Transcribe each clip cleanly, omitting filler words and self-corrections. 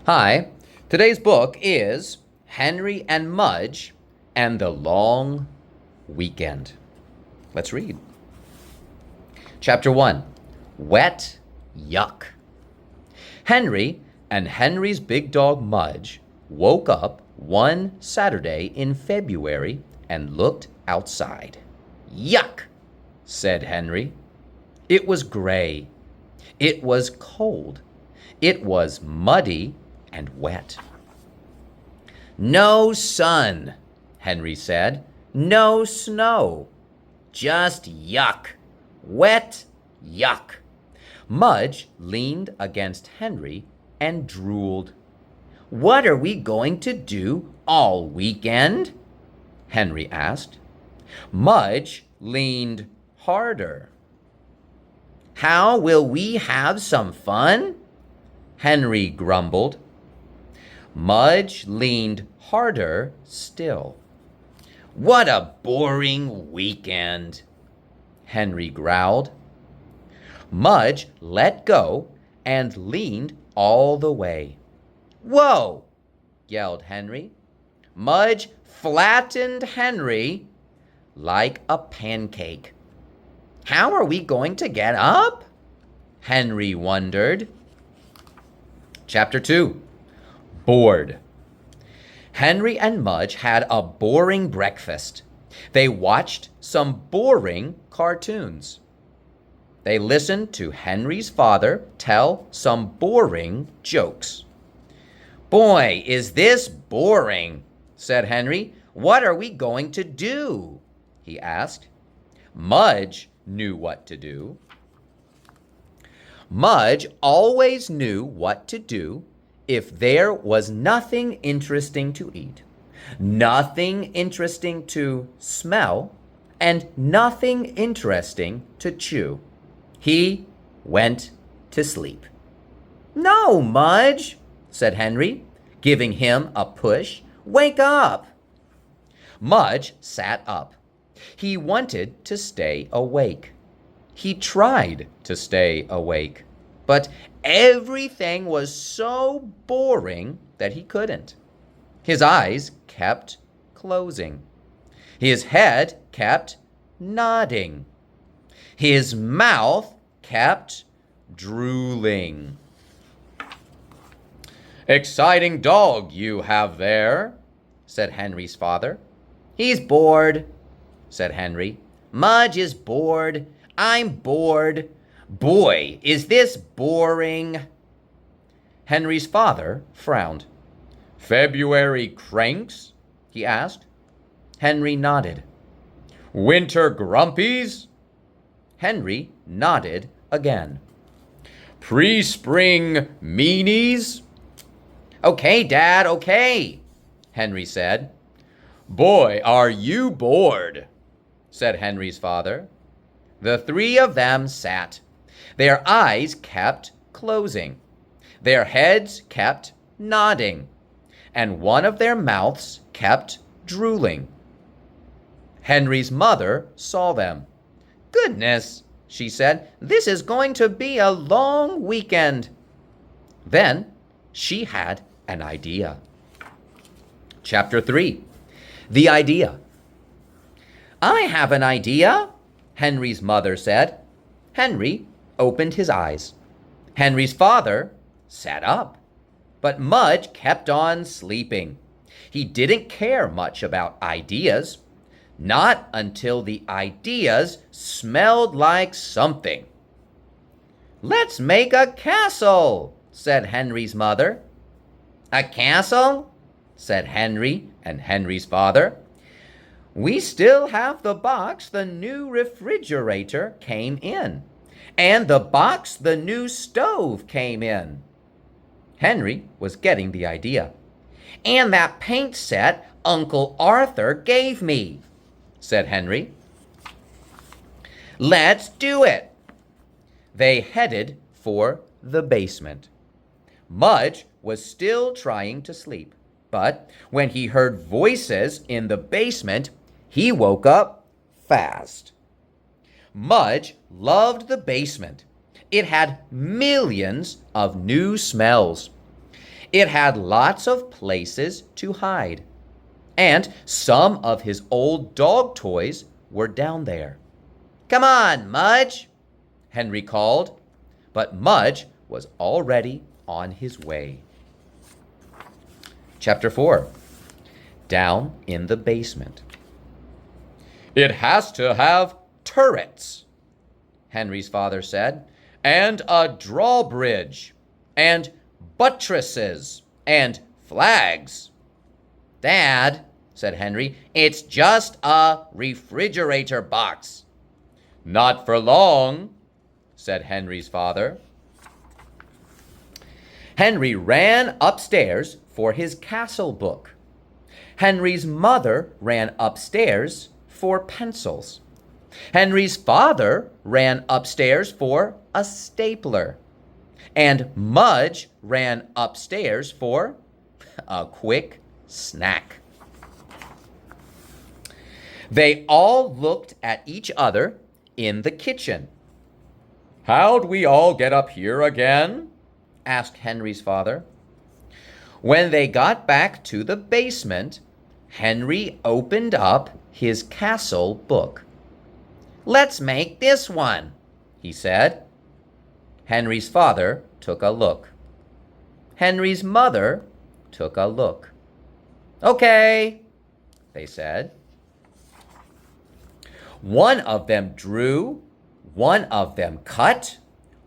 Hi, today's book is Henry and Mudge and the Long Weekend. Let's read. Chapter 1, Wet Yuck. Henry and Henry's big dog Mudge woke up one Saturday in February and looked outside. Yuck, said Henry. It was gray. It was cold. It was muddy and wet. No sun, Henry said. No snow. Just yuck. Wet yuck. Mudge leaned against Henry and drooled. What are we going to do all weekend? Henry asked. Mudge leaned harder. How will we have some fun? Henry grumbled. Mudge leaned harder still. What a boring weekend, Henry growled. Mudge let go and leaned all the way. Whoa, yelled Henry. Mudge flattened Henry like a pancake. How are we going to get up? Henry wondered. Chapter 2, Bored. Henry and Mudge had a boring breakfast. They watched some boring cartoons. They listened to Henry's father tell some boring jokes. Boy, is this boring, said Henry. What are we going to do? He asked. Mudge knew what to do. Mudge always knew what to do if there was nothing interesting to eat, nothing interesting to smell, and nothing interesting to chew. He went to sleep. No, Mudge, said Henry, giving him a push. Wake up. Mudge sat up. He wanted to stay awake. He tried to stay awake, but everything was so boring that he couldn't. His eyes kept closing. His head kept nodding. His mouth kept drooling. Exciting dog you have there, said Henry's father. He's bored, said Henry. Mudge is bored. I'm bored. Boy, is this boring. Henry's father frowned. February cranks? He asked. Henry nodded. Winter grumpies? Henry nodded again. Pre-spring meanies? Okay, Dad, okay, Henry said. Boy, are you bored, said Henry's father. The three of them sat. Their eyes kept closing. Their heads kept nodding. And one of their mouths kept drooling. Henry's mother saw them. Goodness, she said, this is going to be a long weekend. Then she had an idea. Chapter 3, The Idea. I have an idea, Henry's mother said. Henry opened his eyes. Henry's father sat up. But Mudge kept on sleeping. He didn't care much about ideas. Not until the ideas smelled like something. Let's make a castle, said Henry's mother. A castle? Said Henry and Henry's father. We still have the box the new refrigerator came in, and the box the new stove came in. Henry was getting the idea. And that paint set Uncle Arthur gave me, said Henry. Let's do it. They headed for the basement. Mudge was still trying to sleep, but when he heard voices in the basement, he woke up fast. Mudge loved the basement. It had millions of new smells. It had lots of places to hide, and some of his old dog toys were down there. "Come on, Mudge," Henry called, but Mudge was already on his way. Chapter 4. Down in the basement. "It has to have turrets," Henry's father said, "and a drawbridge, and buttresses, and flags." "Dad," said Henry, "it's just a refrigerator box." "Not for long," said Henry's father. Henry ran upstairs for his castle book. Henry's mother ran upstairs for pencils. Henry's father ran upstairs for a stapler. And Mudge ran upstairs for a quick snack. They all looked at each other in the kitchen. "How'd we all get up here again?" asked Henry's father. When they got back to the basement, Henry opened up his castle book. "Let's make this one," he said. Henry's father took a look. Henry's mother took a look. "Okay," they said. One of them drew, one of them cut,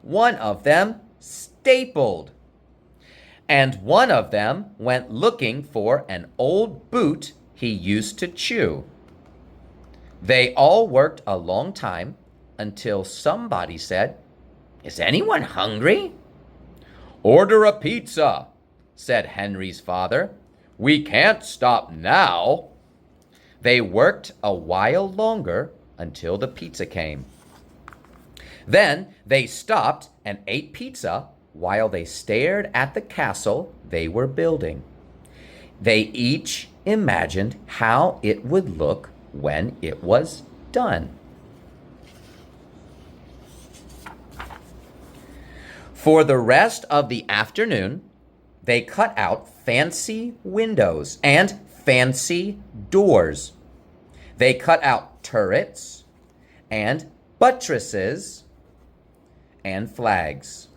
one of them stapled, and one of them went looking for an old boot he used to chew. They all worked a long time until somebody said, "Is anyone hungry?" "Order a pizza," said Henry's father. "We can't stop now." They worked a while longer until the pizza came. Then they stopped and ate pizza while they stared at the castle they were building. They each imagined how it would look when it was done. For the rest of the afternoon, they cut out fancy windows and fancy doors. They cut out turrets and buttresses and flags.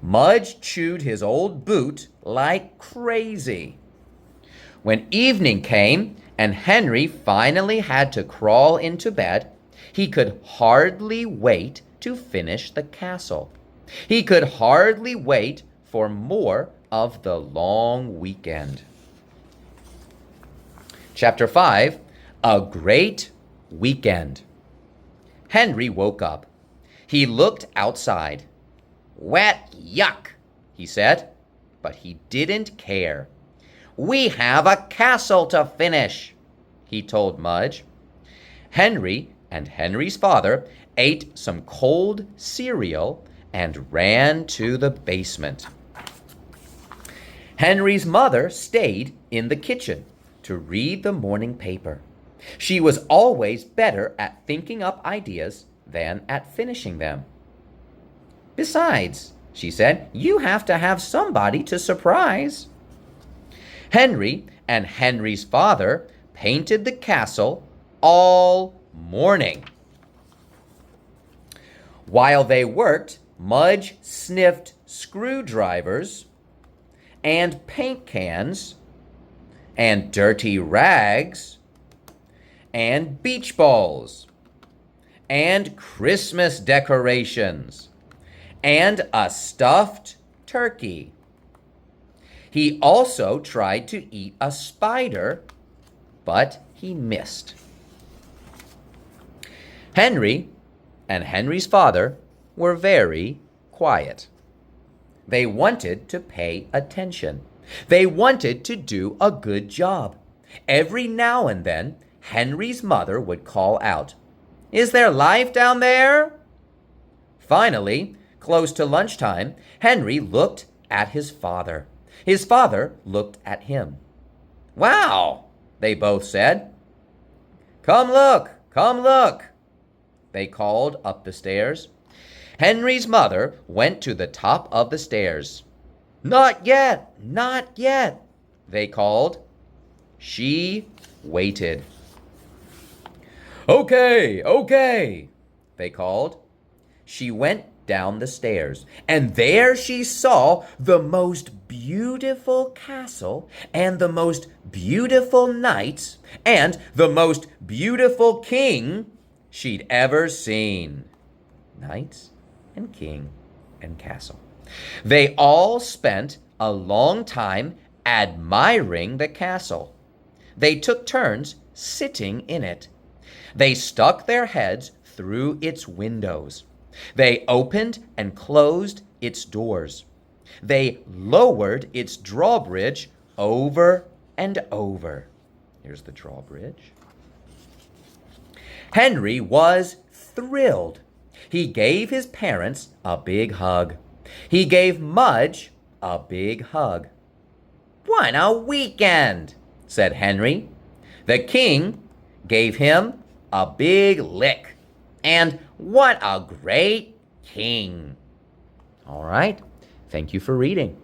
Mudge chewed his old boot like crazy. When evening came and Henry finally had to crawl into bed, he could hardly wait to finish the castle. He could hardly wait for more of the long weekend. Chapter 5, A Great Weekend. Henry woke up. He looked outside. "Wet yuck," he said, but he didn't care. "We have a castle to finish," he told Mudge. Henry and Henry's father ate some cold cereal and ran to the basement. Henry's mother stayed in the kitchen to read the morning paper. She was always better at thinking up ideas than at finishing them. "Besides," she said, "you have to have somebody to surprise." Henry and Henry's father painted the castle all morning. While they worked, Mudge sniffed screwdrivers and paint cans and dirty rags and beach balls and Christmas decorations and a stuffed turkey. He also tried to eat a spider, but he missed. Henry and Henry's father were very quiet. They wanted to pay attention. They wanted to do a good job. Every now and then, Henry's mother would call out, "Is there life down there?" Finally, close to lunchtime, Henry looked at his father. His father looked at him. "Wow," they both said. "Come look, come look," they called up the stairs. Henry's mother went to the top of the stairs. Not yet, not yet, they called. She waited. Okay, okay, they called. She went down the stairs, and there she saw the most beautiful castle, and the most beautiful knights, and the most beautiful king she'd ever seen. Knights and king and castle. They all spent a long time admiring the castle. They took turns sitting in it. They stuck their heads through its windows. They opened and closed its doors. They lowered its drawbridge over and over. Here's the drawbridge. Henry was thrilled. He gave his parents a big hug. He gave Mudge a big hug. What a weekend, said Henry. The king gave him a big lick. And what a great king. All right. Thank you for reading.